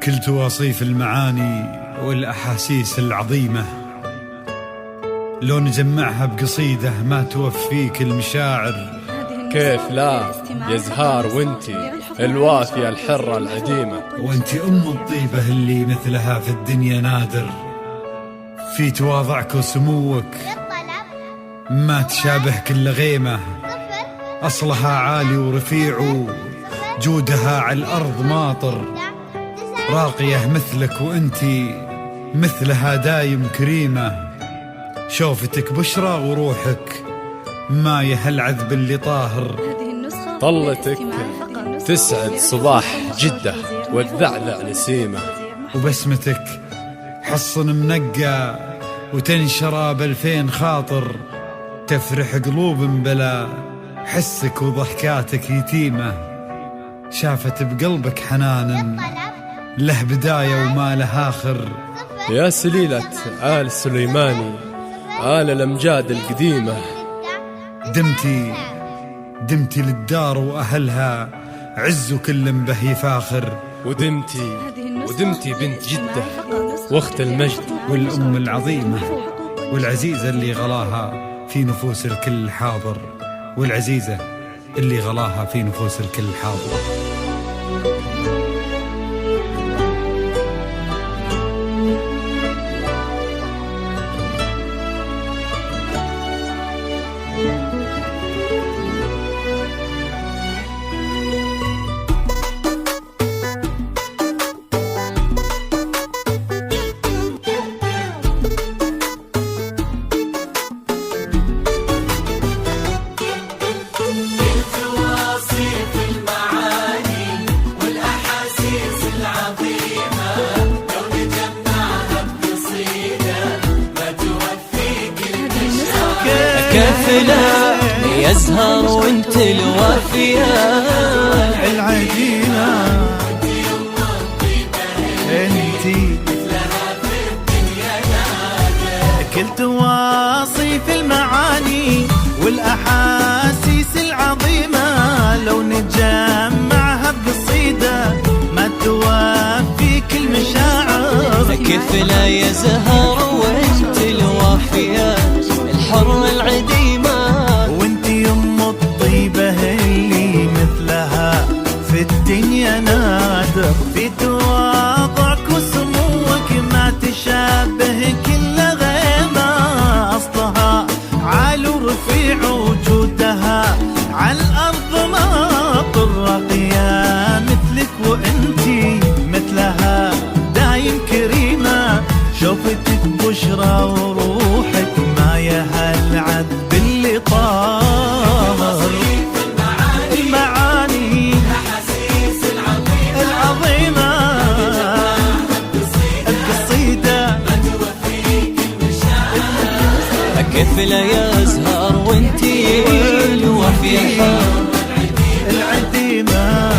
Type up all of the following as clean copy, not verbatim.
كل توصيف المعاني والأحاسيس العظيمة لو نجمعها بقصيدة ما توفيك المشاعر. كيف لا يا زهار وانتي الوافية الحرة العديمة، وانتي الطيبة اللي مثلها في الدنيا نادر، في تواضعك وسموك ما تشابه كل غيمة، أصلها عالي ورفيع جودها على الأرض ماطر، راقية مثلك وانتي مثلها دايم كريمة، شوفتك بشرى وروحك ما يهل عذب اللي طاهر، طلتك تسعد صباح جدة والذعذع نسيمة، وبسمتك حصن منقى وتنشرى ب2000 خاطر، تفرح قلوب بلا حسك وضحكاتك يتيمة، شافت بقلبك حنان له بداية وما له آخر. يا سليلة آل سليماني آل الأمجاد القديمة، دمتي للدار وأهلها عز كل به فاخر، ودمتي بنت جدة واخت المجد والأم العظيمة والعزيزة اللي غلاها في نفوس الكل حاضر، والعزيزة اللي غلاها في نفوس الكل حاضر. كفلا يزهر وانت الوافية العجينة، انتي كل تواصيف المعاني والأحاسيس العظيمة لو نجمعها بقصيدة ما توفيك المشاعر. كفلا يزهر وانت الوافية الحرة العديمة، وانتي الطيبة اللي مثلها في الدنيا نادر، في تواضعك وسموك ما تشابه كل غيمة، أصلها عال ورفيع وجودها على الأرض ماطر، راقية مثلك وانتي مثلها دايم كريمة، شوفتك بشرى وروحك ما يهل عذب اللي طاهر، المعاني الأحاسيس العظيمة القصيدة ما توفيك المشاعر. كفلا يزهر وانتي الوافية العديمة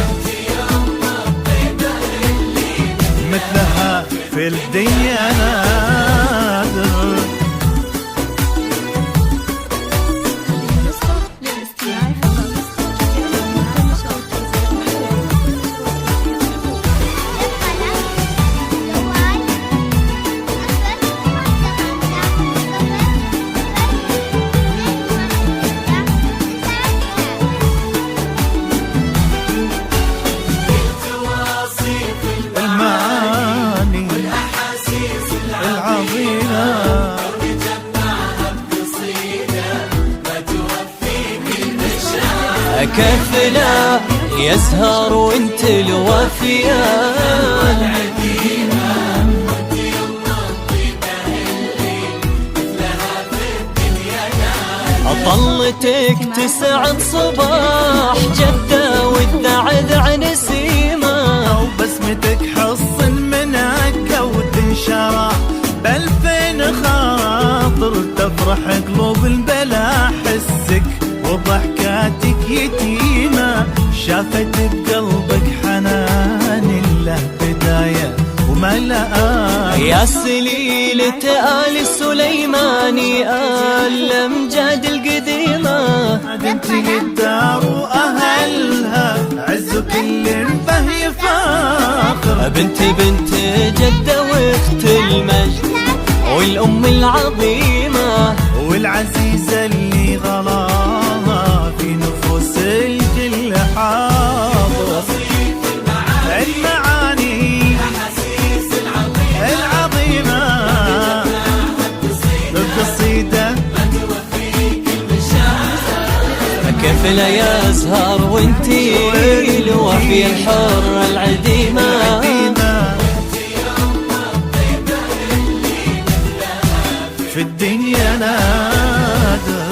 مثلها في الدنيا نادر. كفلا يزهر وانت الوافية العديمة، طلتك تسعد صباح جدة والذعذع نسيمة، وبسمتك حصن منك وتنشرى ب2000 خاطر، تفرح قلوب البلا حسك وضحكاتك يتيمة، شافت بقلبك حنان له بداية وما لا. يا سليلة آل سليماني آل الأمجاد القديمة، انت للدار واهلها عز كل به يفاخر. بنت جدة واخت المجد والام العظيمة والعزيزة اللي غلاها في نفوس الكل حاضر. المعاني العظيمة بالقصيدة كيف لا يا زهر وانتي الوفية الحرة العديمة. في الدنيا نادى